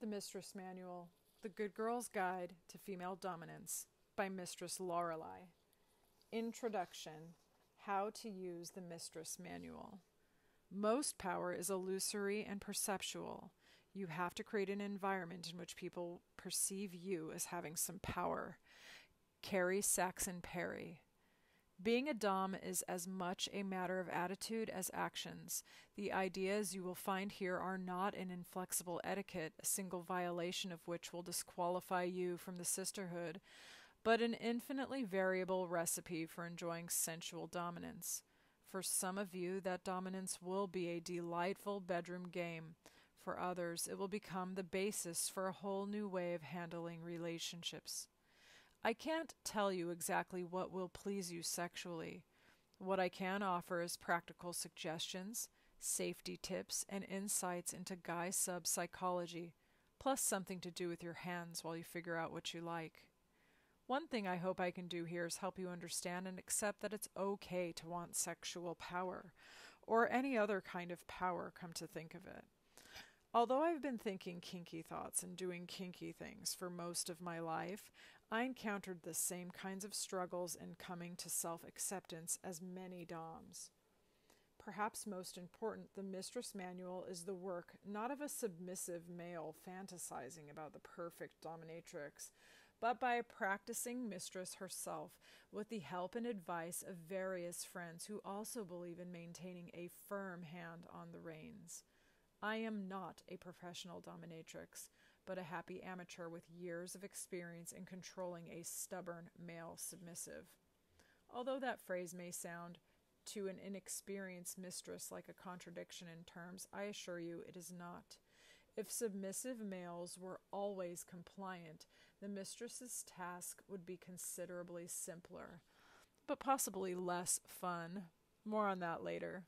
The Mistress Manual, The Good Girl's Guide to Female Dominance by Mistress Lorelei. Introduction, How to Use the Mistress Manual. Most power is illusory and perceptual. You have to create an environment in which people perceive you as having some power. Carrie Saxon Perry. Being a dom is as much a matter of attitude as actions. The ideas you will find here are not an inflexible etiquette, a single violation of which will disqualify you from the sisterhood, but an infinitely variable recipe for enjoying sensual dominance. For some of you, that dominance will be a delightful bedroom game. For others, it will become the basis for a whole new way of handling relationships. I can't tell you exactly what will please you sexually. What I can offer is practical suggestions, safety tips, and insights into guy sub psychology, plus something to do with your hands while you figure out what you like. One thing I hope I can do here is help you understand and accept that it's okay to want sexual power, or any other kind of power, come to think of it. Although I've been thinking kinky thoughts and doing kinky things for most of my life, I encountered the same kinds of struggles in coming to self-acceptance as many doms. Perhaps most important, the Mistress Manual is the work not of a submissive male fantasizing about the perfect dominatrix, but by a practicing mistress herself, with the help and advice of various friends who also believe in maintaining a firm hand on the reins. I am not a professional dominatrix, but a happy amateur with years of experience in controlling a stubborn male submissive. Although that phrase may sound to an inexperienced mistress like a contradiction in terms, I assure you it is not. If submissive males were always compliant, the mistress's task would be considerably simpler, but possibly less fun. More on that later.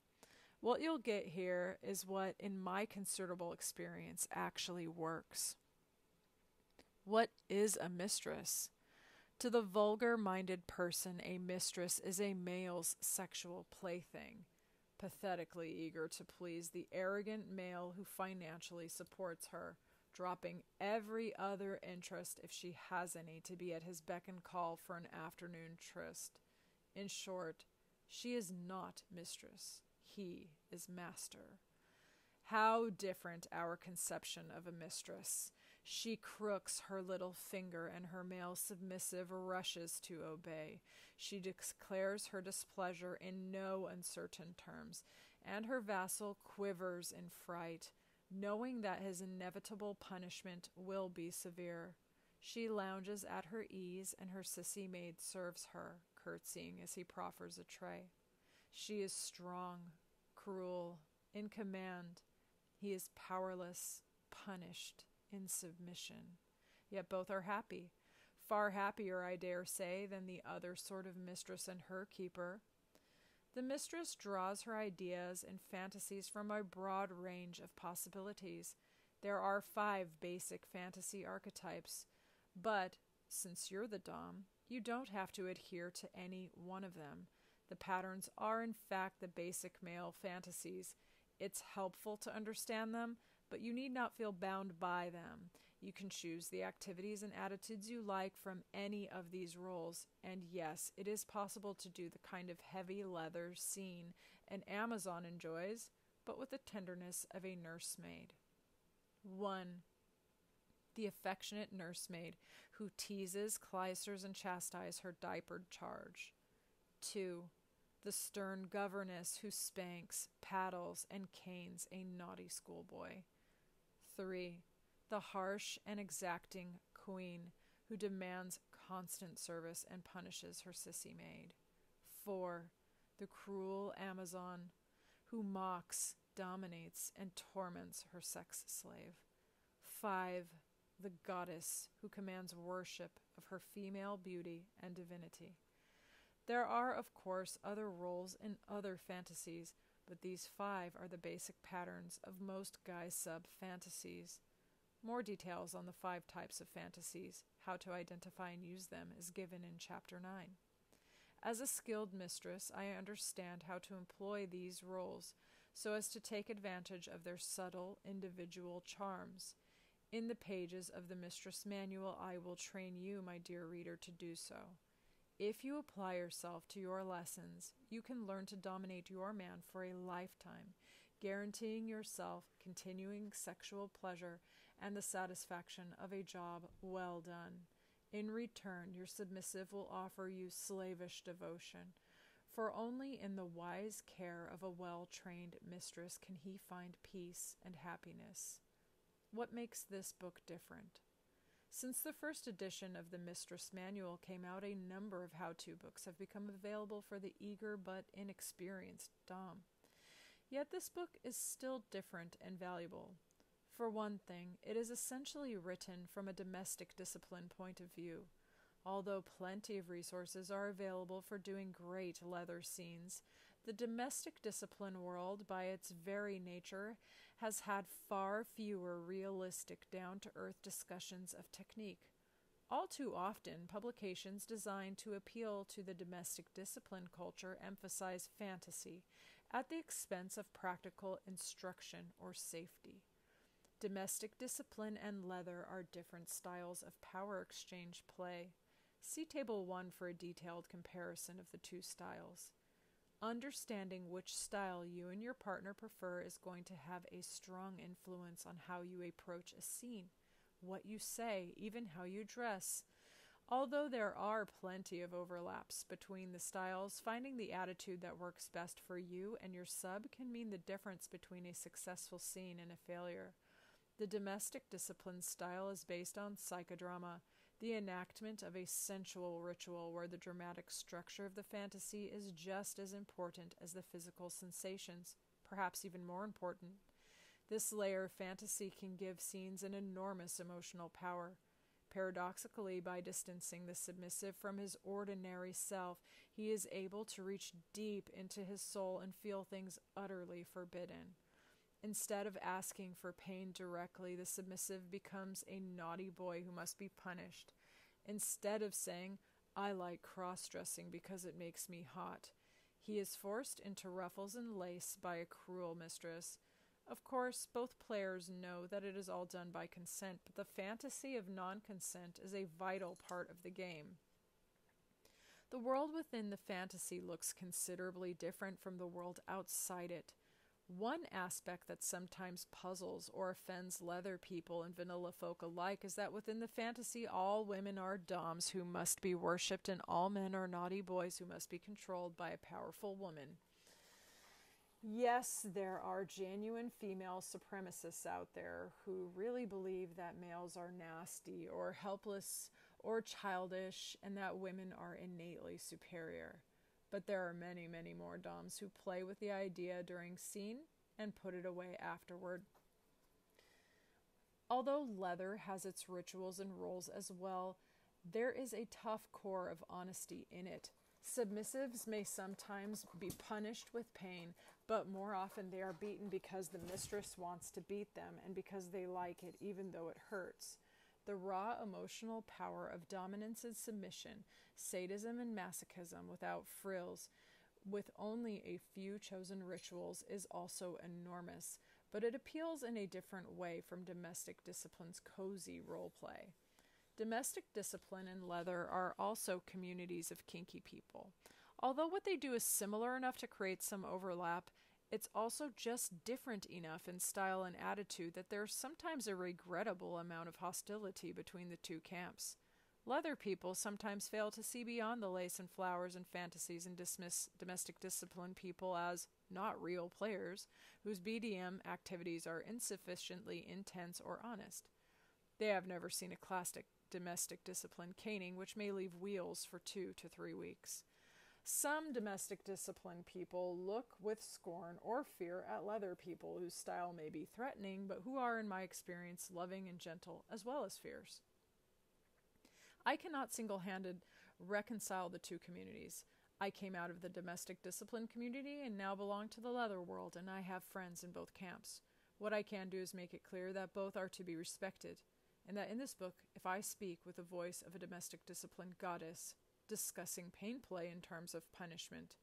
What you'll get here is what, in my considerable experience, actually works. What is a mistress? To the vulgar-minded person, a mistress is a male's sexual plaything, pathetically eager to please the arrogant male who financially supports her, dropping every other interest, if she has any, to be at his beck and call for an afternoon tryst. In short, she is not mistress. He is master. How different our conception of a mistress. She crooks her little finger, and her male submissive rushes to obey. She declares her displeasure in no uncertain terms, and her vassal quivers in fright, knowing that his inevitable punishment will be severe. She lounges at her ease, and her sissy maid serves her, curtsying as he proffers a tray. She is strong, cruel, in command. He is powerless, punished, in submission. Yet both are happy. Far happier, I dare say, than the other sort of mistress and her keeper. The mistress draws her ideas and fantasies from a broad range of possibilities. There are 5 basic fantasy archetypes, but, since you're the dom, you don't have to adhere to any one of them. The patterns are, in fact, the basic male fantasies. It's helpful to understand them, but you need not feel bound by them. You can choose the activities and attitudes you like from any of these roles, and yes, it is possible to do the kind of heavy leather scene an Amazon enjoys, but with the tenderness of a nursemaid. 1. The affectionate nursemaid who teases, clysters, and chastises her diapered charge. 2. The stern governess who spanks, paddles, and canes a naughty schoolboy. 3. The harsh and exacting queen who demands constant service and punishes her sissy maid. 4. The cruel Amazon who mocks, dominates, and torments her sex slave. 5. The goddess who commands worship of her female beauty and divinity. There are, of course, other roles in other fantasies, but these 5 are the basic patterns of most guy sub-fantasies. More details on the 5 types of fantasies, how to identify and use them, is given in Chapter 9. As a skilled mistress, I understand how to employ these roles so as to take advantage of their subtle individual charms. In the pages of the Mistress Manual, I will train you, my dear reader, to do so. If you apply yourself to your lessons, you can learn to dominate your man for a lifetime, guaranteeing yourself continuing sexual pleasure and the satisfaction of a job well done. In return, your submissive will offer you slavish devotion, for only in the wise care of a well-trained mistress can he find peace and happiness. What makes this book different? Since the first edition of the Mistress Manual came out, a number of how-to books have become available for the eager but inexperienced dom. Yet this book is still different and valuable. For one thing, it is essentially written from a domestic discipline point of view. Although plenty of resources are available for doing great leather scenes, the domestic discipline world, by its very nature, has had far fewer realistic, down-to-earth discussions of technique. All too often, publications designed to appeal to the domestic discipline culture emphasize fantasy at the expense of practical instruction or safety. Domestic discipline and leather are different styles of power exchange play. See Table 1 for a detailed comparison of the two styles. Understanding which style you and your partner prefer is going to have a strong influence on how you approach a scene, what you say, even how you dress. Although there are plenty of overlaps between the styles, finding the attitude that works best for you and your sub can mean the difference between a successful scene and a failure. The domestic discipline style is based on psychodrama, the enactment of a sensual ritual where the dramatic structure of the fantasy is just as important as the physical sensations, perhaps even more important. This layer of fantasy can give scenes an enormous emotional power. Paradoxically, by distancing the submissive from his ordinary self, he is able to reach deep into his soul and feel things utterly forbidden. Instead of asking for pain directly, the submissive becomes a naughty boy who must be punished. Instead of saying, "I like cross-dressing because it makes me hot," he is forced into ruffles and lace by a cruel mistress. Of course, both players know that it is all done by consent, but the fantasy of non-consent is a vital part of the game. The world within the fantasy looks considerably different from the world outside it. One aspect that sometimes puzzles or offends leather people and vanilla folk alike is that within the fantasy all women are doms who must be worshipped and all men are naughty boys who must be controlled by a powerful woman. Yes, there are genuine female supremacists out there who really believe that males are nasty or helpless or childish and that women are innately superior. But there are many, many more doms who play with the idea during scene and put it away afterward. Although leather has its rituals and roles as well, there is a tough core of honesty in it. Submissives may sometimes be punished with pain, but more often they are beaten because the mistress wants to beat them and because they like it, even though it hurts. The raw emotional power of dominance and submission, sadism and masochism without frills, with only a few chosen rituals, is also enormous, but it appeals in a different way from domestic discipline's cozy role play. Domestic discipline and leather are also communities of kinky people. Although what they do is similar enough to create some overlap, it's also just different enough in style and attitude that there's sometimes a regrettable amount of hostility between the two camps. Leather people sometimes fail to see beyond the lace and flowers and fantasies and dismiss domestic discipline people as not real players whose BDM activities are insufficiently intense or honest. They have never seen a classic domestic discipline caning, which may leave wheals for 2 to 3 weeks. Some domestic discipline people look with scorn or fear at leather people whose style may be threatening, but who are, in my experience, loving and gentle, as well as fierce. I cannot single-handed reconcile the two communities. I came out of the domestic discipline community and now belong to the leather world, and I have friends in both camps. What I can do is make it clear that both are to be respected, and that in this book, if I speak with the voice of a domestic discipline goddess, discussing pain play in terms of punishment,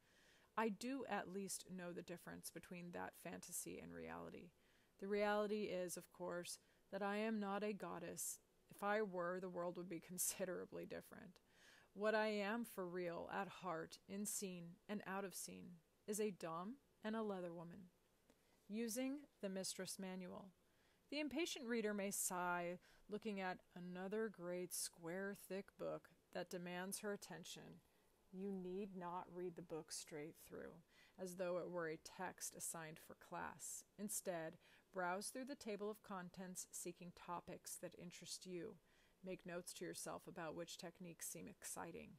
I do at least know the difference between that fantasy and reality. The reality is, of course, that I am not a goddess. If I were, the world would be considerably different. What I am for real, at heart, in scene and out of scene, is a dom and a leather woman. Using the Mistress Manual. The impatient reader may sigh, looking at another great square, thick book that demands her attention. You need not read the book straight through, as though it were a text assigned for class. Instead, browse through the table of contents, seeking topics that interest you. Make notes to yourself about which techniques seem exciting.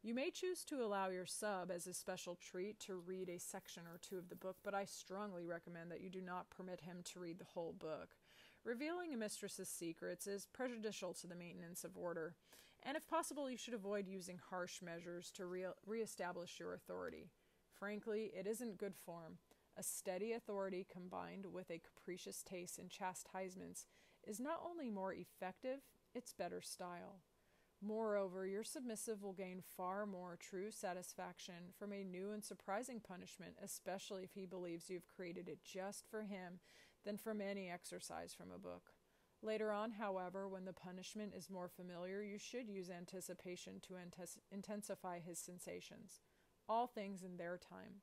You may choose to allow your sub as a special treat to read a section or two of the book, but I strongly recommend that you do not permit him to read the whole book. Revealing a mistress's secrets is prejudicial to the maintenance of order, and if possible, you should avoid using harsh measures to reestablish your authority. Frankly, it isn't good form. A steady authority combined with a capricious taste in chastisements is not only more effective, it's better style. Moreover, your submissive will gain far more true satisfaction from a new and surprising punishment, especially if he believes you've created it just for him, than from any exercise from a book. Later on, however, when the punishment is more familiar, you should use anticipation to intensify his sensations. All things in their time.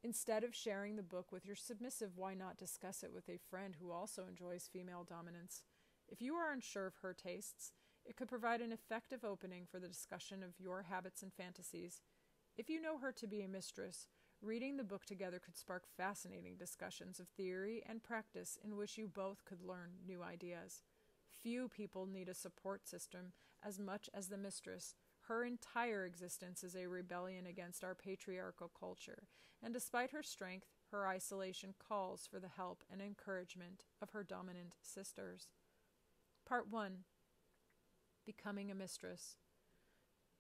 Instead of sharing the book with your submissive, why not discuss it with a friend who also enjoys female dominance? If you are unsure of her tastes, it could provide an effective opening for the discussion of your habits and fantasies. If you know her to be a mistress, reading the book together could spark fascinating discussions of theory and practice in which you both could learn new ideas. Few people need a support system as much as the mistress. Her entire existence is a rebellion against our patriarchal culture, and despite her strength, her isolation calls for the help and encouragement of her dominant sisters. Part 1. Becoming a mistress.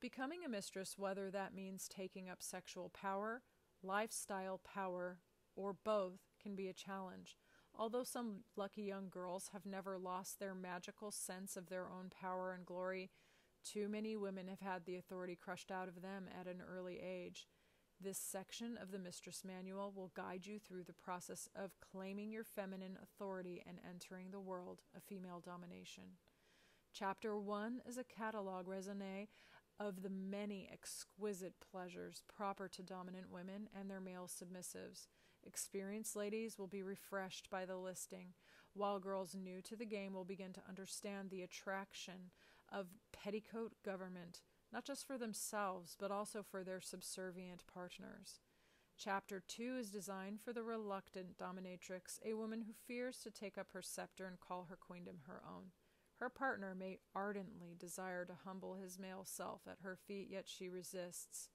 Becoming a mistress, whether that means taking up sexual power, lifestyle power, or both, can be a challenge. Although some lucky young girls have never lost their magical sense of their own power and glory, too many women have had the authority crushed out of them at an early age. This section of the Mistress Manual will guide you through the process of claiming your feminine authority and entering the world of female domination. Chapter 1 is a catalogue raisonné of the many exquisite pleasures proper to dominant women and their male submissives. Experienced ladies will be refreshed by the listing, while girls new to the game will begin to understand the attraction of petticoat government, not just for themselves, but also for their subservient partners. Chapter 2 is designed for the reluctant dominatrix, a woman who fears to take up her scepter and call her queendom her own. Her partner may ardently desire to humble his male self at her feet, yet she resists.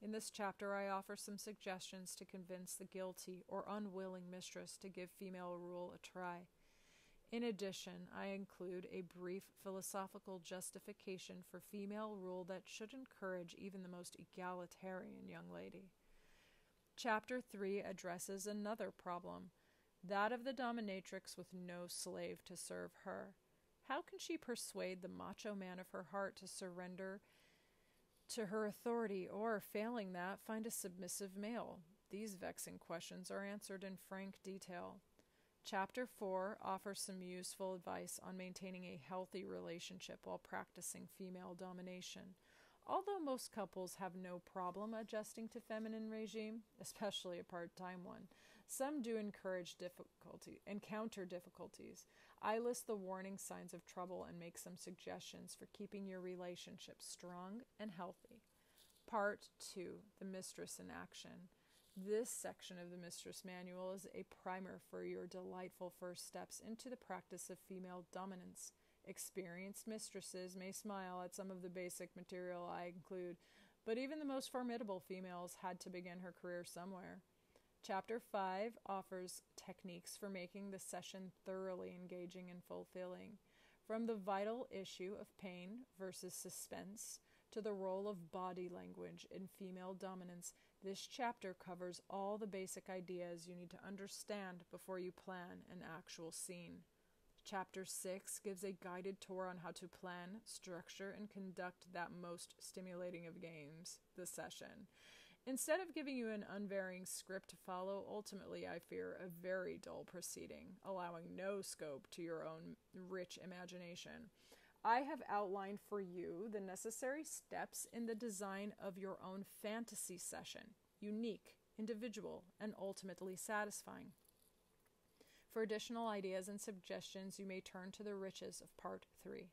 In this chapter, I offer some suggestions to convince the guilty or unwilling mistress to give female rule a try. In addition, I include a brief philosophical justification for female rule that should encourage even the most egalitarian young lady. Chapter 3 addresses another problem, that of the dominatrix with no slave to serve her. How can she persuade the macho man of her heart to surrender to her authority, or, failing that, find a submissive male? These vexing questions are answered in frank detail. Chapter 4 offers some useful advice on maintaining a healthy relationship while practicing female domination. Although most couples have no problem adjusting to feminine regime, especially a part-time one, some do encounter difficulties. I list the warning signs of trouble and make some suggestions for keeping your relationship strong and healthy. Part 2, the mistress in action. This section of the Mistress Manual is a primer for your delightful first steps into the practice of female dominance. Experienced mistresses may smile at some of the basic material I include, but even the most formidable females had to begin her career somewhere. Chapter 5 offers techniques for making the session thoroughly engaging and fulfilling. From the vital issue of pain versus suspense to the role of body language in female dominance, this chapter covers all the basic ideas you need to understand before you plan an actual scene. Chapter 6 gives a guided tour on how to plan, structure, and conduct that most stimulating of games, the session. Instead of giving you an unvarying script to follow, ultimately I fear a very dull proceeding, allowing no scope to your own rich imagination. I have outlined for you the necessary steps in the design of your own fantasy session, unique, individual, and ultimately satisfying. For additional ideas and suggestions, you may turn to the riches of Part 3.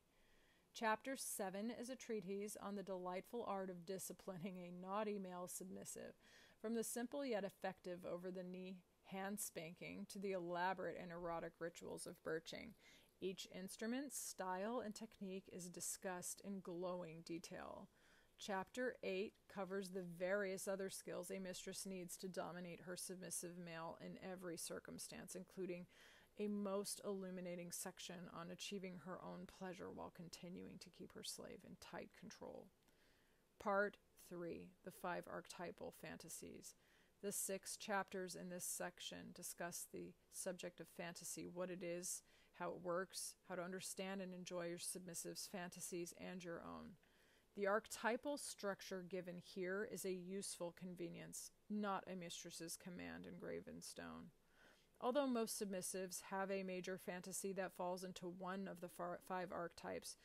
Chapter 7 is a treatise on the delightful art of disciplining a naughty male submissive, from the simple yet effective over-the-knee hand spanking to the elaborate and erotic rituals of birching. Each instrument's style and technique is discussed in glowing detail. Chapter 8 covers the various other skills a mistress needs to dominate her submissive male in every circumstance, including a most illuminating section on achieving her own pleasure while continuing to keep her slave in tight control. Part 3, the 5 archetypal fantasies. The 6 chapters in this section discuss the subject of fantasy, what it is, how it works, how to understand and enjoy your submissive's fantasies and your own. The archetypal structure given here is a useful convenience, not a mistress's command engraved in stone. Although most submissives have a major fantasy that falls into one of the 5 archetypes,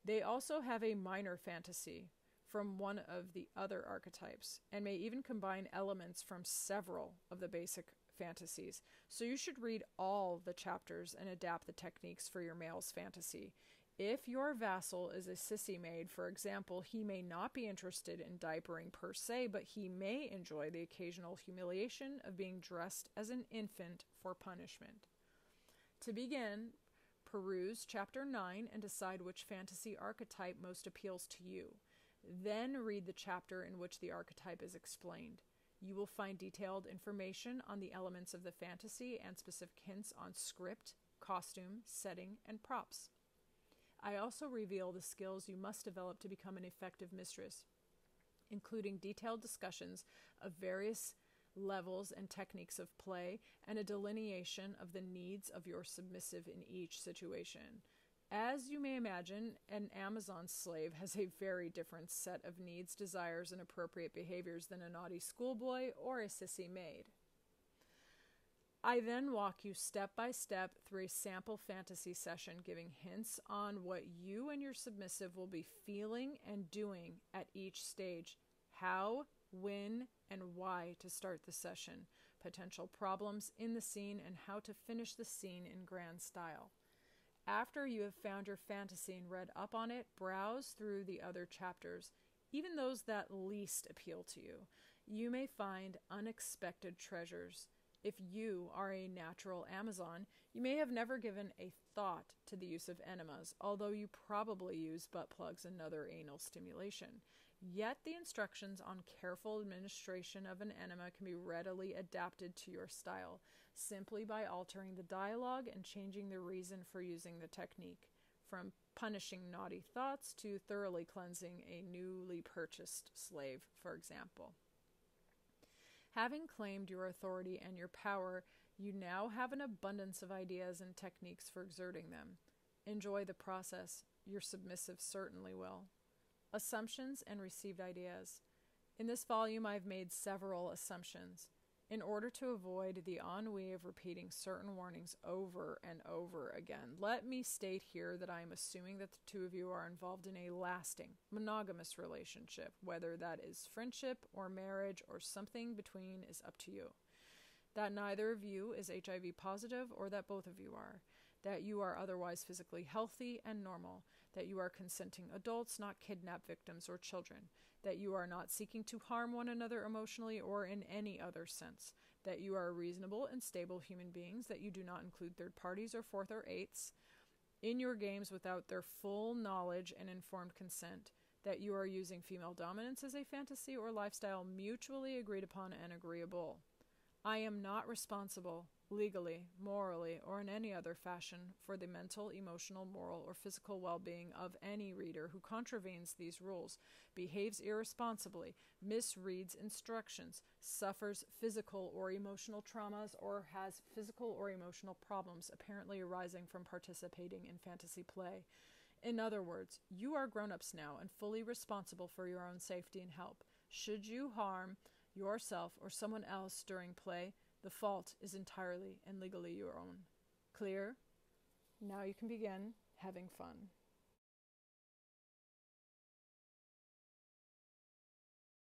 they also have a minor fantasy from one of the other archetypes, and may even combine elements from several of the basic fantasies. So you should read all the chapters and adapt the techniques for your male's fantasy. If your vassal is a sissy maid, for example, he may not be interested in diapering per se, but he may enjoy the occasional humiliation of being dressed as an infant for punishment. To begin, peruse Chapter 9 and decide which fantasy archetype most appeals to you. Then read the chapter in which the archetype is explained. You will find detailed information on the elements of the fantasy and specific hints on script, costume, setting, and props. I also reveal the skills you must develop to become an effective mistress, including detailed discussions of various levels and techniques of play, and a delineation of the needs of your submissive in each situation. As you may imagine, an Amazon slave has a very different set of needs, desires, and appropriate behaviors than a naughty schoolboy or a sissy maid. I then walk you step by step through a sample fantasy session, giving hints on what you and your submissive will be feeling and doing at each stage, how, when, and why to start the session, potential problems in the scene, and how to finish the scene in grand style. After you have found your fantasy and read up on it, browse through the other chapters, even those that least appeal to you. You may find unexpected treasures. If you are a natural Amazon, you may have never given a thought to the use of enemas, although you probably use butt plugs and other anal stimulation. Yet the instructions on careful administration of an enema can be readily adapted to your style, simply by altering the dialogue and changing the reason for using the technique, from punishing naughty thoughts to thoroughly cleansing a newly purchased slave, for example. Having claimed your authority and your power, you now have an abundance of ideas and techniques for exerting them. Enjoy the process. Your submissive certainly will. Assumptions and received ideas. In this volume, I've made several assumptions. In order to avoid the ennui of repeating certain warnings over and over again, let me state here that I am assuming that the two of you are involved in a lasting, monogamous relationship. Whether that is friendship or marriage or something between is up to you. That neither of you is HIV positive or that both of you are. That you are otherwise physically healthy and normal. That you are consenting adults, not kidnapped victims or children. That you are not seeking to harm one another emotionally or in any other sense. That you are reasonable and stable human beings. That you do not include third parties or fourth or eighths in your games without their full knowledge and informed consent. That you are using female dominance as a fantasy or lifestyle mutually agreed upon and agreeable. I am not responsible, legally, morally, or in any other fashion, for the mental, emotional, moral, or physical well-being of any reader who contravenes these rules, behaves irresponsibly, misreads instructions, suffers physical or emotional traumas, or has physical or emotional problems apparently arising from participating in fantasy play. In other words, you are grown-ups now and fully responsible for your own safety and help. Should you harm yourself or someone else during play, the fault is entirely and legally your own. Clear? Now you can begin having fun.